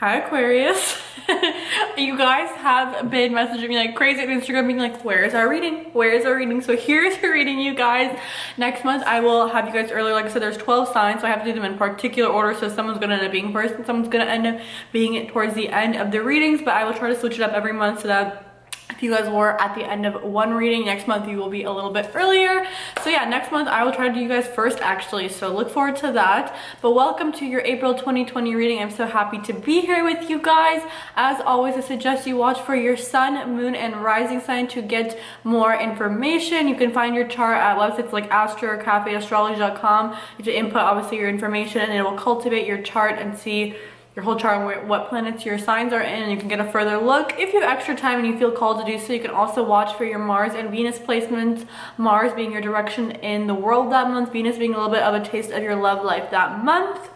Hi Aquarius. You guys have been messaging me like crazy on Instagram being like, where's our reading? Where's our reading? So here's your reading, you guys. Next month I will have you guys earlier. Like I said, there's 12 signs, so I have to do them in particular order. So someone's gonna end up being first and someone's gonna end up being towards the end of the readings, but I will try to switch it up every month so that if you guys were at the end of one reading, next month you will be a little bit earlier. So yeah, next month I will try to do you guys first actually, so look forward to that. But welcome to your April 2020 reading. I'm so happy to be here with you guys. As always, I suggest you watch for your sun, moon, and rising sign to get more information. You can find your chart at websites like astrocafeastrology.com. You can input obviously your information and it will cultivate your chart and see your whole chart, what planets your signs are in, and you can get a further look. If you have extra time and you feel called to do so, you can also watch for your Mars and Venus placements. Mars being your direction in the world that month, Venus being a little bit of a taste of your love life that month.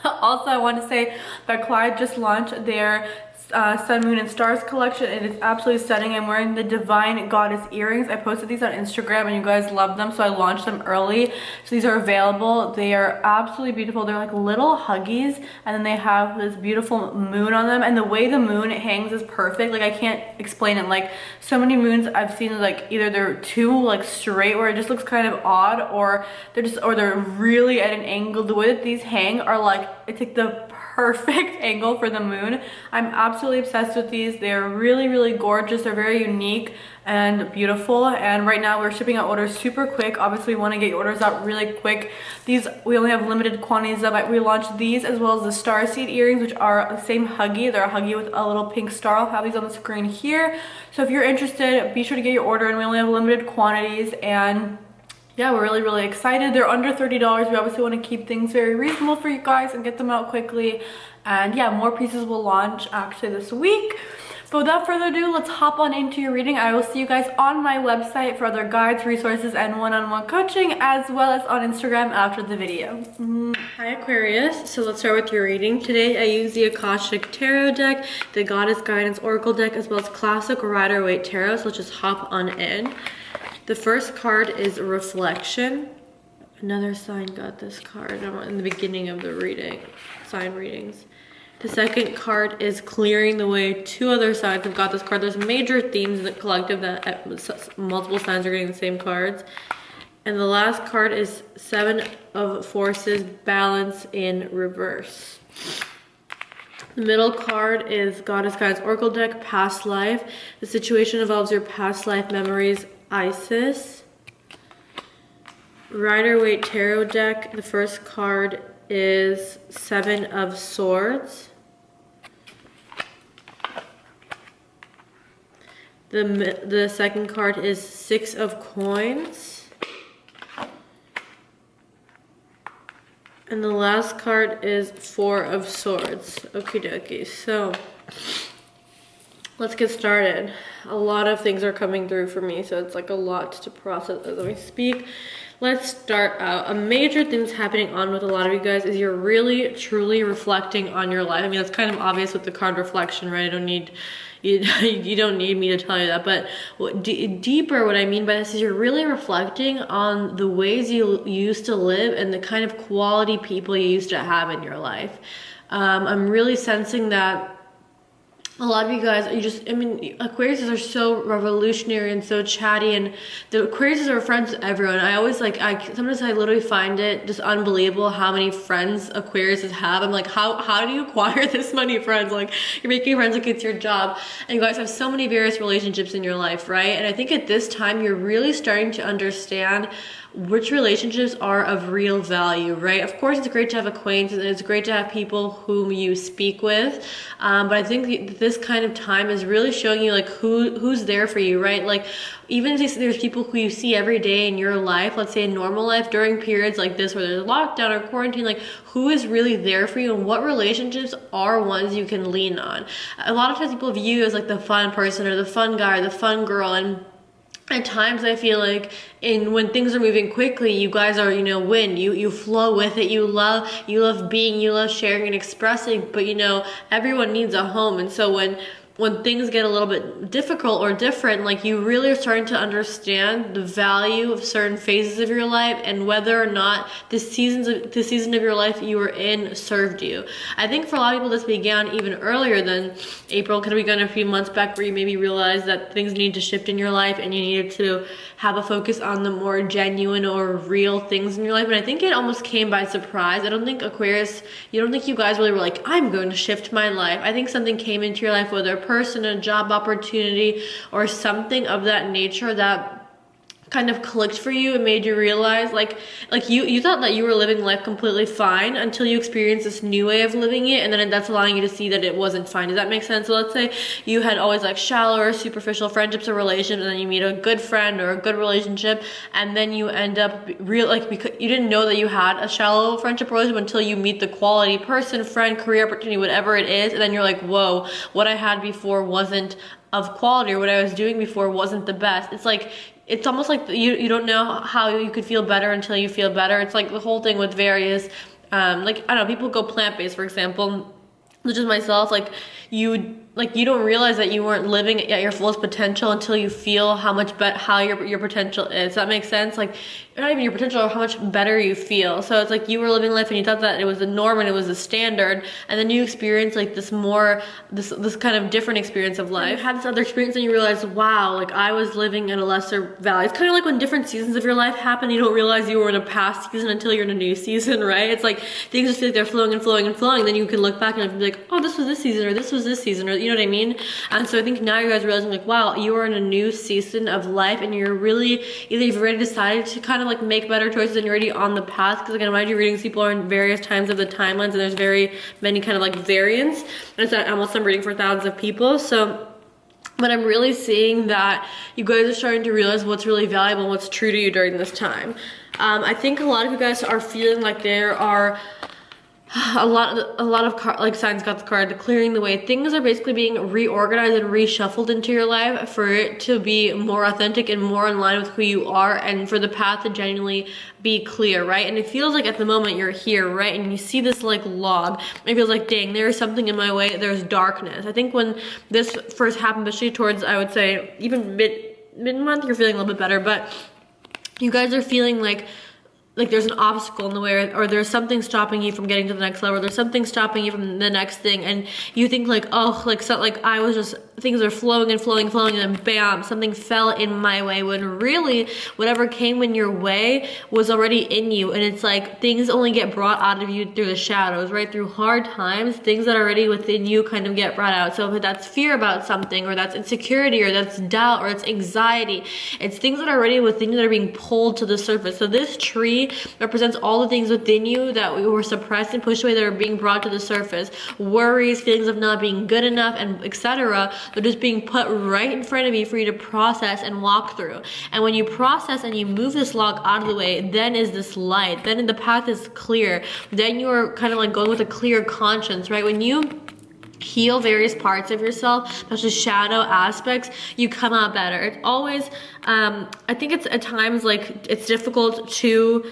Also, I want to say that Clyde just launched their Sun, Moon, and Stars collection. It is absolutely stunning. I'm wearing the Divine Goddess earrings. I posted these on Instagram and you guys love them, so I launched them early. So these are available. They are absolutely beautiful. They're like little huggies, and then they have this beautiful moon on them, and the way the moon hangs is perfect. Like, I can't explain it. Like, so many moons I've seen, like either they're too like straight where it just looks kind of odd, or they're really at an angle. The way that these hang are like, it's like the perfect angle for the moon. I'm absolutely obsessed with these. They're really gorgeous. They're very unique and beautiful, and right now we're shipping out orders super quick. Obviously we want to get your orders out really quick. These we only have limited quantities of. We launched these as well as the star seed earrings, which are the same huggy. They're a huggy with a little pink star. I'll have these on the screen here, so if you're interested, be sure to get your order, and we only have limited quantities. And yeah, we're really excited. They're under $30. We obviously want to keep things very reasonable for you guys and get them out quickly. And yeah, more pieces will launch actually this week. But without further ado, let's hop on into your reading. I will see you guys on my website for other guides, resources, and one-on-one coaching, as well as on Instagram after the video. Hi Aquarius. So let's start with your reading. Today I use the Akashic Tarot deck, the Goddess Guidance Oracle deck, as well as classic Rider-Waite Tarot. So let's just hop on in. The first card is Reflection. Another sign got this card in the beginning of the reading, sign readings. The second card is Clearing the Way. Two other signs have got this card. There's major themes in the collective that multiple signs are getting the same cards. And the last card is Seven of Forces, Balance in reverse. The middle card is Goddess Guidance Oracle deck, Past Life. The situation involves your past life memories, Isis. Rider-Waite Tarot deck, the first card is Seven of Swords. The second card is Six of Coins. And the last card is Four of Swords. Okie dokie. So let's get started. A lot of things are coming through for me, so it's like a lot to process as we speak. Let's start out. A major thing that's happening on with a lot of you guys is you're really truly reflecting on your life. I mean, that's kind of obvious with the card Reflection, right? You don't need me to tell you that, but deeper, what I mean by this is you're really reflecting on the ways you used to live and the kind of quality people you used to have in your life. I'm really sensing that a lot of you guys, Aquariuses are so revolutionary and so chatty, and the Aquariuses are friends with everyone. Sometimes I literally find it just unbelievable how many friends Aquariuses have. I'm like, how do you acquire this many friends? Like, you're making friends like it's your job. And you guys have so many various relationships in your life, right? And I think at this time, you're really starting to understand which relationships are of real value, right? Of course, it's great to have acquaintances and it's great to have people whom you speak with, but I think this kind of time is really showing you like who's there for you, right? Like, even if there's people who you see every day in your life, let's say in normal life, during periods like this where there's lockdown or quarantine, like who is really there for you and what relationships are ones you can lean on. A lot of times people view you as like the fun person or the fun guy or the fun girl, and at times I feel like when things are moving quickly, you guys are, you flow with it. You love being, you love sharing and expressing, but everyone needs a home. And so when when things get a little bit difficult or different, like you really are starting to understand the value of certain phases of your life and whether or not the season of your life you were in served you. I think for a lot of people this began even earlier than April. Could have begun a few months back where you maybe realized that things need to shift in your life and you needed to have a focus on the more genuine or real things in your life. And I think it almost came by surprise. I don't think Aquarius, you guys really were like, I'm going to shift my life. I think something came into your life, whether a person, a job opportunity, or something of that nature that kind of clicked for you and made you realize like you thought that you were living life completely fine until you experienced this new way of living it, and then that's allowing you to see that it wasn't fine. Does that make sense? So let's say you had always like shallow or superficial friendships or relationships, and then you meet a good friend or a good relationship, and then you end up because you didn't know that you had a shallow friendship or relationship until you meet the quality person, friend, career opportunity, whatever it is, and then you're like, whoa, what I had before wasn't of quality, or what I was doing before wasn't the best. It's almost like you don't know how you could feel better until you feel better. It's like the whole thing with various, like, I don't know, people go plant-based, for example, such as myself, you don't realize that you weren't living at your fullest potential until you feel how much how your potential is. Does that make sense? Like, not even your potential, or how much better you feel. So it's like you were living life and you thought that it was the norm and it was the standard, and then you experience like this kind of different experience of life. You had this other experience and you realize, wow, like I was living at a lesser value. It's kind of like when different seasons of your life happen, you don't realize you were in a past season until you're in a new season, right? It's like things just feel like they're flowing and flowing and flowing, and then you can look back and be like, oh, this was this season, or this was this season, or you know what I mean? And so I think now you guys are realizing like, wow, you are in a new season of life, and you're really, either you've already decided to kind of like make better choices and you're already on the path, because again, mind you, readings, people are in various times of the timelines and there's very many kind of like variants, and it's almost, I'm reading for thousands of people. So, but I'm really seeing that you guys are starting to realize what's really valuable and what's true to you during this time. I think a lot of you guys are feeling like there are a lot of like signs got the card, the clearing the way. Things are basically being reorganized and reshuffled into your life for it to be more authentic and more in line with who you are, and for the path to genuinely be clear, right? And it feels like at the moment you're here, right? And you see this like log, it feels like, dang, there is something in my way, there's darkness. I think when this first happened, especially towards, I would say, even mid-month, you're feeling a little bit better, but you guys are feeling like there's an obstacle in the way, or there's something stopping you from getting to the next level, or there's something stopping you from the next thing, and you think like, oh, like I was just, things are flowing and flowing, and then bam, something fell in my way, when really whatever came in your way was already in you. And it's like things only get brought out of you through the shadows, right? Through hard times, things that are already within you kind of get brought out. So if that's fear about something, or that's insecurity, or that's doubt, or it's anxiety, it's things that are already within you that are being pulled to the surface. So this tree represents all the things within you that we were suppressed and pushed away that are being brought to the surface. Worries, feelings of not being good enough, and etc. They're just being put right in front of you for you to process and walk through. And when you process and you move this log out of the way, then is this light. Then the path is clear. Then you're kind of like going with a clear conscience, right? When you heal various parts of yourself, especially shadow aspects, you come out better. It's always, I think it's at times like it's difficult to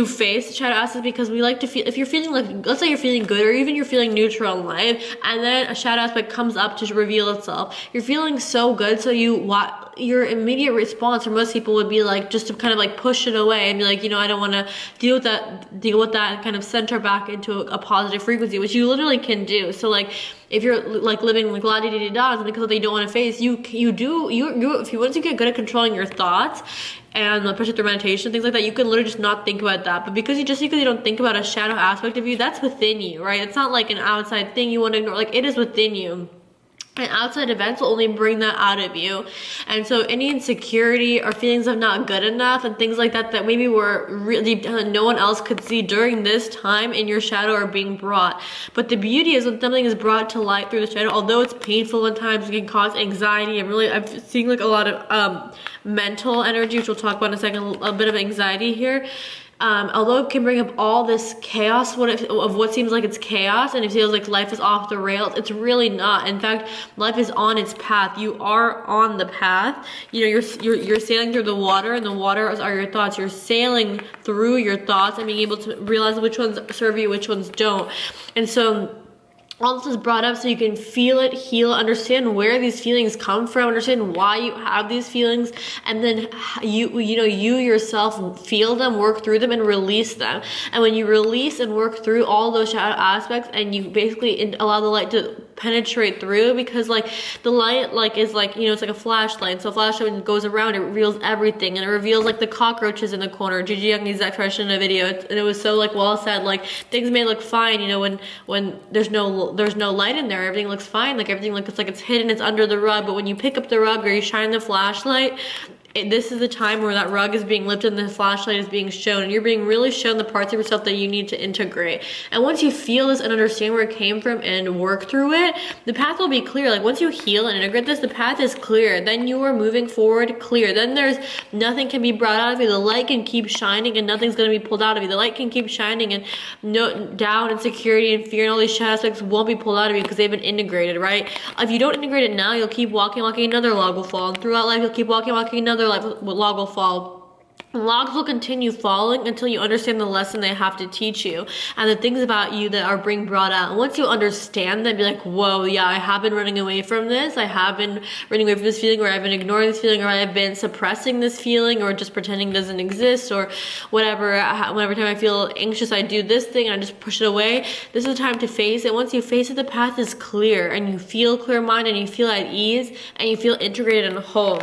face shadow aspects, because we like to feel, if you're feeling like, let's say you're feeling good, or even you're feeling neutral in life, and then a shadow aspect comes up to reveal itself. You're feeling so good, so your immediate response for most people would be like just to kind of like push it away and be like, you know, I don't want to deal with that, and kind of center back into a positive frequency, which you literally can do. So like, if you're like living like la-di-di-di-da, something because they don't want to face, if once you get good at controlling your thoughts, and especially through meditation, things like that, you can literally just not think about that. But because you don't think about a shadow aspect of you, that's within you, right? It's not like an outside thing you want to ignore, like it is within you. And outside events will only bring that out of you. And so any insecurity or feelings of not good enough and things like that maybe were really no one else could see during this time in your shadow are being brought. But the beauty is when something is brought to light through the shadow, although it's painful at times, it can cause anxiety. I'm seeing like a lot of mental energy, which we'll talk about in a second, a bit of anxiety here. Although it can bring up all this chaos of what seems like it's chaos, and it feels like life is off the rails, it's really not. In fact, life is on its path. You are on the path. You know, you're sailing through the water, and the water are your thoughts. You're sailing through your thoughts and being able to realize which ones serve you, which ones don't. And so all this is brought up so you can feel it, heal, understand where these feelings come from, understand why you have these feelings, and then you yourself feel them, work through them, and release them. And when you release and work through all those shadow aspects, and you basically allow the light to penetrate through, because like the light like is like, you know, it's like a flashlight. So a flashlight, when it goes around, it reveals everything, and it reveals like the cockroaches in the corner. Gigi Young used that expression in a video, and it was so like well said. Like things may look fine, you know, when there's no light in there, everything looks fine. Like everything looks like it's hidden, it's under the rug. But when you pick up the rug or you shine the flashlight, this is the time where that rug is being lifted and the flashlight is being shown, and you're being really shown the parts of yourself that you need to integrate. And once you feel this and understand where it came from and work through it, the path will be clear. Like once you heal and integrate this, the path is clear. Then you are moving forward clear. Then there's nothing can be brought out of you. The light can keep shining and nothing's going to be pulled out of you. The light can keep shining, and no doubt, insecurity, and fear, and all these shadow aspects won't be pulled out of you because they've been integrated, right? If you don't integrate it now, you'll keep walking, another log will fall. And throughout life, you'll keep walking, another log will fall. Logs will continue falling until you understand the lesson they have to teach you and the things about you that are being brought out. And once you understand that, be like, whoa, yeah, I have been running away from this. I have been running away from this feeling, or I've been ignoring this feeling, or I've been suppressing this feeling, or just pretending it doesn't exist, or whatever. Whenever time I feel anxious, I do this thing and I just push it away. This is the time to face it. Once you face it, the path is clear, and you feel clear mind, and you feel at ease, and you feel integrated and whole.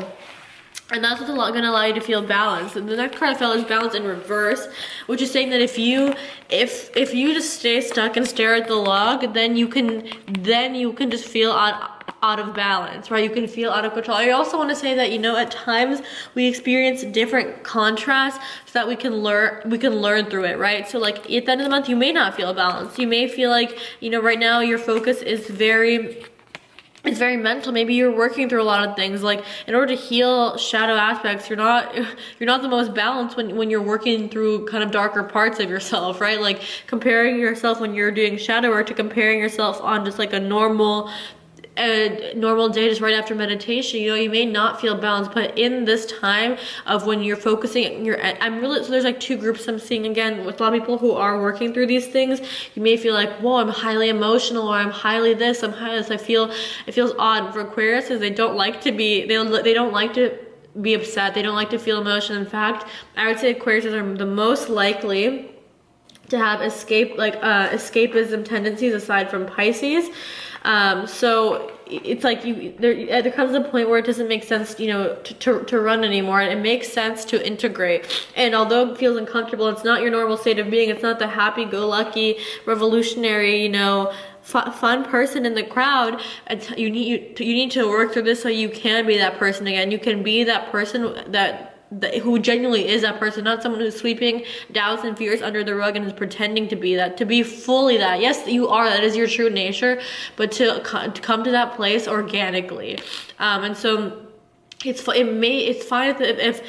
And that's what's going to allow you to feel balanced. And the next card I felt is balance in reverse, which is saying that if you just stay stuck and stare at the log, then you can just feel out of balance, right? You can feel out of control. I also want to say that, you know, at times we experience different contrasts so that we can learn through it, right? So like at the end of the month, you may not feel balanced. You may feel like, you know, right now your focus is it's very mental. Maybe you're working through a lot of things. Like in order to heal shadow aspects, you're not the most balanced when you're working through kind of darker parts of yourself, right? Like comparing yourself when you're doing shadow work to comparing yourself on just like a normal day just right after meditation, you know, you may not feel balanced. But in this time of when you're focusing, so there's like two groups I'm seeing again with a lot of people who are working through these things. You may feel like, whoa, I'm highly emotional, or I'm highly this, I'm highly this. It feels odd for Aquarius, because they don't like to be upset. They don't like to feel emotion. In fact, I would say Aquarius are the most likely to have escapism tendencies aside from Pisces. So it's like there comes a point where it doesn't make sense, you know, to run anymore. It makes sense to integrate. And although it feels uncomfortable, it's not your normal state of being. It's not the happy-go-lucky, revolutionary, you know, fun person in the crowd. You need to work through this so you can be that person again. You can be that person who genuinely is that person, not someone who's sweeping doubts and fears under the rug and is pretending to be that, to be fully that. Yes, you are, that is your true nature, but to come to that place organically. And so it's fine if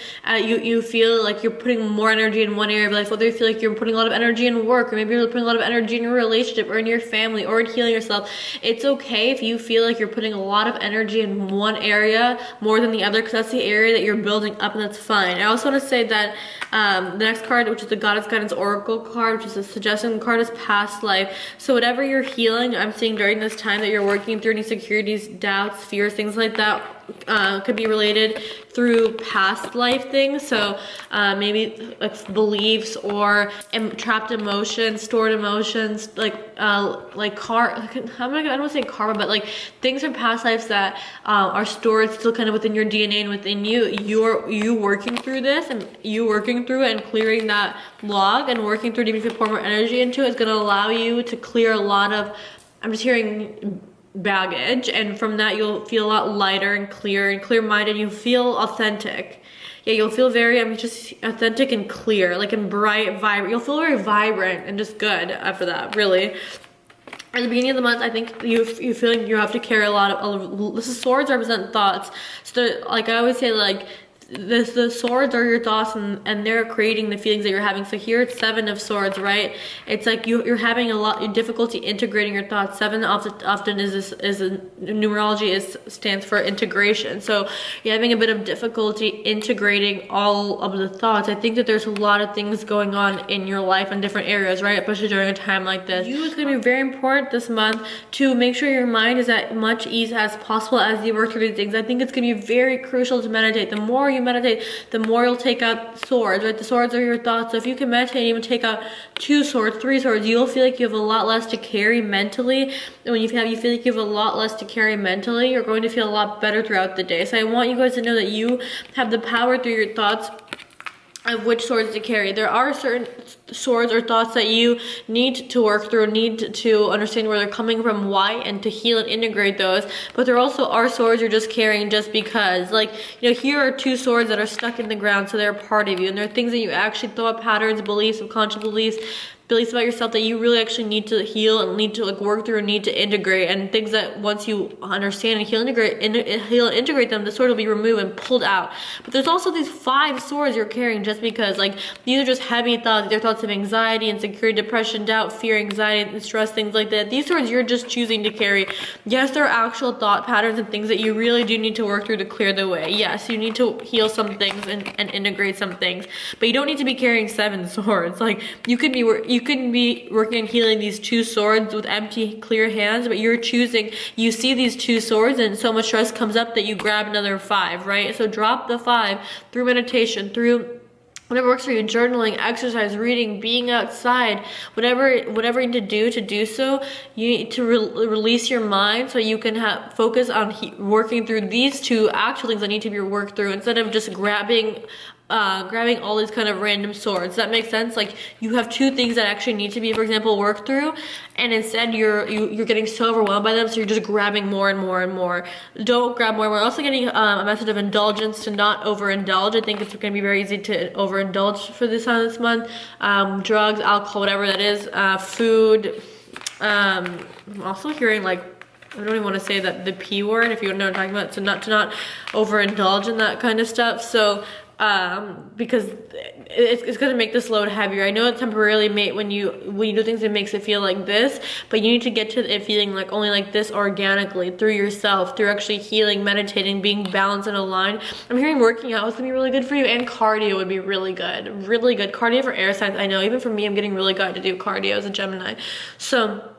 you feel like you're putting more energy in one area of life, whether you feel like you're putting a lot of energy in work, or maybe you're putting a lot of energy in your relationship, or in your family, or in healing yourself. It's okay if you feel like you're putting a lot of energy in one area more than the other, because that's the area that you're building up, and that's fine. I also want to say that the next card, which is the Goddess Guidance Oracle card, which is a suggestion card, is past life. So whatever you're healing, I'm seeing during this time that you're working through insecurities, doubts, fears, things like that, could be related through past life things. So maybe like beliefs or trapped emotions, stored emotions, I don't want to say karma, but like things from past lives that are stored still kind of within your DNA and within you. You working through this, and you working through it and clearing that log and working through it, even if you pour more energy into it, is going to allow you to clear a lot of, I'm just hearing, baggage, and from that you'll feel a lot lighter and clear-minded. You feel authentic. Yeah, you'll feel very just authentic and clear, like, and bright, vibrant. You'll feel very vibrant and just good after that, really. At the beginning of the month, I think you feel like you have to carry a lot of this is swords represent thoughts. So like I always say, like, the swords are your thoughts, and they're creating the feelings that you're having. So here it's 7 of swords, right? It's like you're having a lot of difficulty integrating your thoughts. 7 often is a numerology stands for integration. So you're having a bit of difficulty integrating all of the thoughts. I think that there's a lot of things going on in your life in different areas, right? Especially during a time like this. It's going to be very important this month to make sure your mind is at much ease as possible as you work through these things. I think it's going to be very crucial to meditate. The more you meditate, the more you'll take out swords, right? The swords are your thoughts. So if you can meditate and even take out 2 swords, 3 swords, you'll feel like you have a lot less to carry mentally. And when you feel like you have a lot less to carry mentally, you're going to feel a lot better throughout the day. So I want you guys to know that you have the power through your thoughts of which swords to carry. There are certain swords or thoughts that you need to work through, need to understand where they're coming from, why, and to heal and integrate those. But there also are swords you're just carrying just because. Like, you know, here are 2 swords that are stuck in the ground, so they're a part of you. And they're things that you actually, thought patterns, beliefs, subconscious beliefs about yourself that you really actually need to heal and need to like work through and need to integrate, and things that once you understand and heal and integrate them, the sword will be removed and pulled out. But there's also these 5 swords you're carrying just because, like, these are just heavy thoughts. They're thoughts of anxiety, insecurity, depression, doubt, fear, anxiety, and stress, things like that. These swords you're just choosing to carry. Yes, there are actual thought patterns and things that you really do need to work through to clear the way. Yes, you need to heal some things and integrate some things, but you don't need to be carrying 7 swords. Like, you could be working on healing these 2 swords with empty, clear hands, but you're choosing, you see these 2 swords and so much stress comes up that you grab another 5, right? So drop the 5 through meditation, through whatever works for you, journaling, exercise, reading, being outside, whatever you need to do so. You need to release your mind so you can focus on working through these 2 actual things that need to be worked through, instead of just grabbing all these kind of random swords. Does that make sense? Like, you have 2 things that actually need to be, for example, worked through, and instead you're getting so overwhelmed by them, so you're just grabbing more and more and more. Don't grab more and more. Also getting a message of indulgence, to not overindulge. I think it's going to be very easy to overindulge for this time this month. Drugs, alcohol, whatever that is, food. I'm also hearing, like, I don't even want to say that the P word, if you know what I'm talking about, to not overindulge in that kind of stuff. So because it's going to make this load heavier. I know it temporarily when you do things, it makes it feel like this, but you need to get to it feeling like only like this organically, through yourself, through actually healing, meditating, being balanced and aligned. I'm hearing working out is going to be really good for you, and cardio would be really good. Cardio for air signs. I know, even for me, I'm getting really good to do cardio as a Gemini. So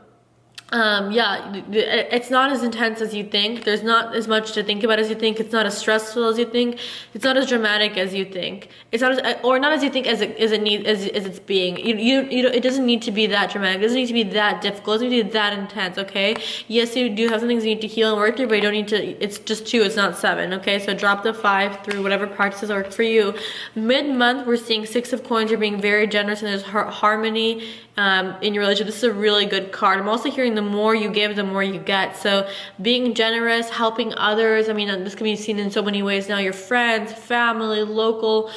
yeah, it's not as intense as you think. There's not as much to think about as you think. It's not as stressful as you think. It's not as dramatic as you think. It's not as, or not as you think as it's being. It doesn't need to be that dramatic. It doesn't need to be that difficult. It doesn't need to be that intense. Okay. Yes, you do have some things you need to heal and work through, but you don't need to. It's just 2. It's not 7. Okay. So drop the 5 through whatever practices work for you. Mid-month, we're seeing 6 of coins. You're being very generous, and there's harmony in your relationship. This is a really good card. I'm also hearing the more you give, the more you get. So being generous, helping others. I mean, this can be seen in so many ways now. Your friends, family, local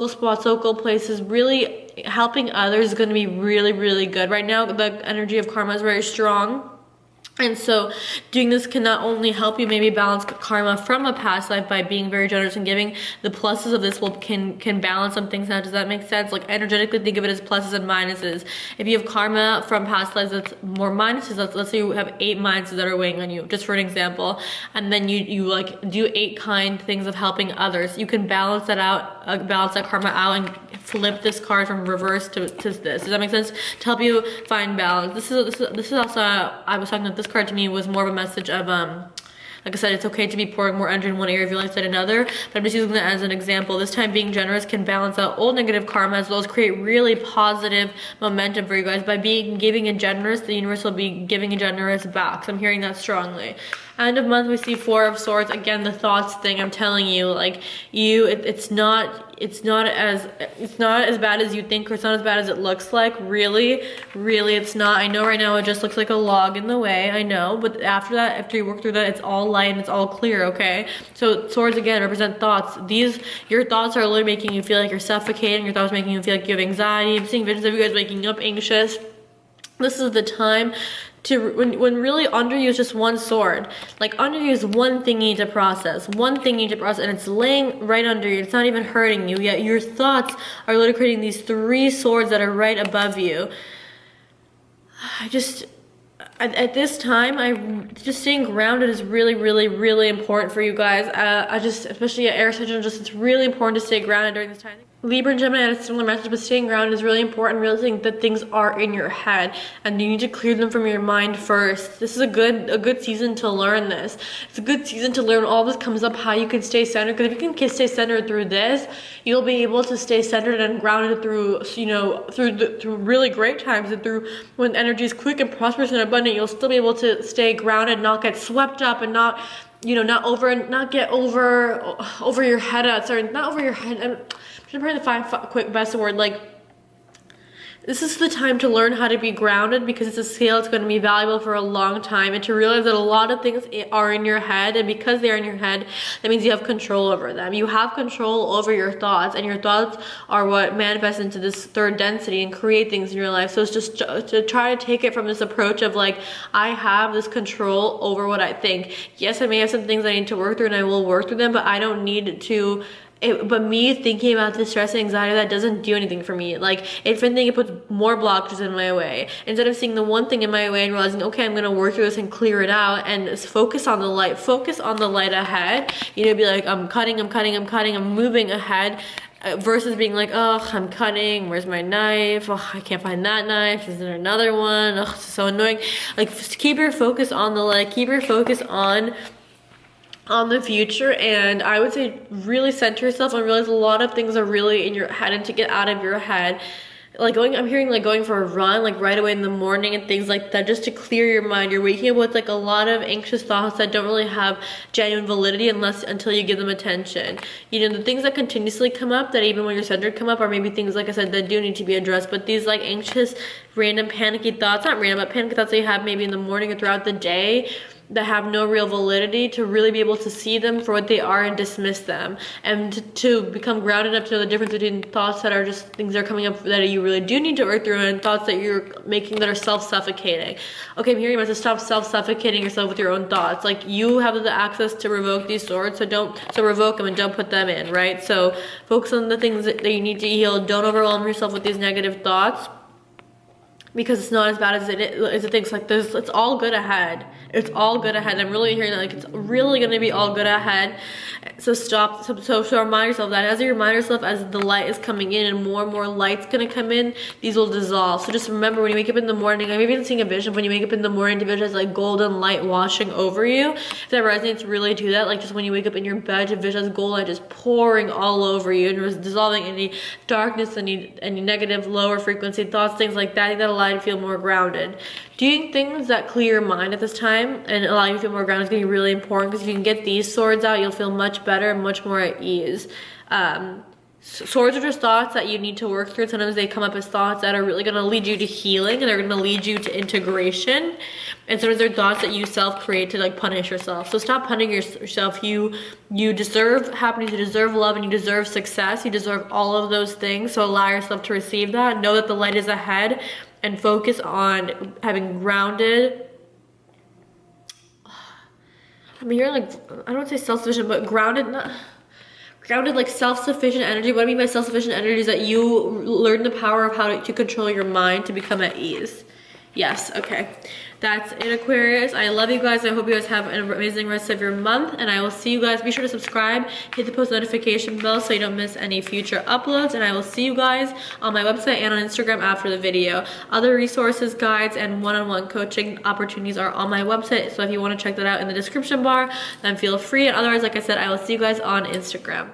spots, local places. Really helping others is going to be really, really good. Right now, the energy of karma is very strong. And so doing this can not only help you maybe balance karma from a past life by being very generous and giving, the pluses of this can balance some things out. Does that make sense? Like, energetically, think of it as pluses and minuses. If you have karma from past lives that's more minuses, let's say you have 8 minuses that are weighing on you, just for an example, and then you like do 8 kind things of helping others, you can balance that out, balance that karma out, and flip this card from reverse to this. Does that make sense? To help you find balance. This is also, I was talking about this card to me was more of a message of like I said, it's okay to be pouring more energy in one area of your life than another, but I'm just using that as an example. This time, being generous can balance out old negative karma, as well as create really positive momentum for you guys. By giving and generous, the universe will be giving and generous back. So I'm hearing that strongly. End of month, we see 4 of Swords. Again, the thoughts thing. I'm telling you, like, it's not as bad as you think, or it's not as bad as it looks like. Really, it's not. I know right now it just looks like a log in the way. I know, but after that, after you work through that, it's all light and it's all clear. Okay. So Swords again represent thoughts. Your thoughts are literally making you feel like you're suffocating. Your thoughts are making you feel like you have anxiety. I'm seeing visions of you guys waking up anxious. This is the time when really under you is just one sword. Like under you is one thing you need to process, and it's laying right under you. It's not even hurting you, yet your thoughts are literally creating these 3 swords that are right above you. At this time, just staying grounded is really, really, really important for you guys. Especially at air sign, it's really important to stay grounded during this time. Libra and Gemini had a similar message, but staying grounded is really important, realizing that things are in your head and you need to clear them from your mind first. This is a good season to learn this. It's a good season to learn all this comes up, how you can stay centered, because if you can stay centered through this, you'll be able to stay centered and grounded through, through really great times, and through when energy is quick and prosperous and abundant, you'll still be able to stay grounded, not get swept up, and not get over your head out. Sorry, not over your head. I'm trying to find quick best word. Like, this is the time to learn how to be grounded, because it's a skill that's going to be valuable for a long time, and to realize that a lot of things are in your head, and because they're in your head, that means you have control over them. You have control over your thoughts, and your thoughts are what manifest into this 3rd density and create things in your life. So it's just to try to take it from this approach of like, I have this control over what I think. Yes, I may have some things I need to work through, and I will work through them, but I don't need to. But me thinking about this stress and anxiety, that doesn't do anything for me. Like, if anything, it puts more blockages in my way. Instead of seeing the one thing in my way and realizing, okay, I'm gonna work through this and clear it out, and focus on the light. Focus on the light ahead. Be like, I'm moving ahead. Versus being like, oh, I'm cutting, where's my knife? Oh, I can't find that knife. Is there another one? Oh, it's so annoying. Like, keep your focus on the light. Keep your focus on the future, and I would say really center yourself and realize a lot of things are really in your head, and to get out of your head. Like I'm hearing like going for a run like right away in the morning and things like that, just to clear your mind. You're waking up with like a lot of anxious thoughts that don't really have genuine validity until you give them attention. The things that continuously come up, that even when you're centered come up, are maybe things, like I said, that do need to be addressed. But these like anxious, random, panicky thoughts, not random, but panicky thoughts that you have maybe in the morning or throughout the day, that have no real validity, to really be able to see them for what they are and dismiss them, and to become grounded enough to know the difference between thoughts that are just things that are coming up that you really do need to work through, and thoughts that you're making that are self-suffocating. Okay, I'm hearing you about to stop self-suffocating yourself with your own thoughts. Like, you have the access to revoke these swords, so revoke them and don't put them in, right? So focus on the things that you need to heal. Don't overwhelm yourself with these negative thoughts, because it's not as bad as it thinks. Like, it's all good ahead. It's all good ahead. I'm really hearing that, like, it's really gonna be all good ahead. So remind yourself that. As you remind yourself, as the light is coming in and more light's gonna come in, these will dissolve. So just remember, when you wake up in the morning, I'm even seeing a vision when you wake up in the morning, the vision has like golden light washing over you. If that resonates, really do that. Like, just when you wake up in your bed, the vision has gold light just pouring all over you and dissolving any darkness, any negative lower frequency thoughts, things like that. I think that'll allow you to feel more grounded. Doing things that clear your mind at this time and allow you to feel more grounded is going to be really important, because if you can get these swords out, you'll feel much better and much more at ease. Swords are just thoughts that you need to work through. Sometimes they come up as thoughts that are really going to lead you to healing, and they're going to lead you to integration. And sometimes they're thoughts that you self-create to like punish yourself. So stop punishing yourself. You deserve happiness, you deserve love, and you deserve success. You deserve all of those things. So allow yourself to receive that. Know that the light is ahead, and focus on having grounded, I'm hearing like, I don't want to say self-sufficient, but grounded like self-sufficient energy. What I mean by self-sufficient energy is that you learn the power of how to control your mind to become at ease. Yes, okay. That's it, Aquarius. I love you guys. I hope you guys have an amazing rest of your month, and I will see you guys. Be sure to subscribe, hit the post notification bell so you don't miss any future uploads, and I will see you guys on my website and on Instagram after the video. Other resources, guides, and one-on-one coaching opportunities are on my website, so if you want to check that out in the description bar, then feel free. And otherwise, like I said, I will see you guys on Instagram.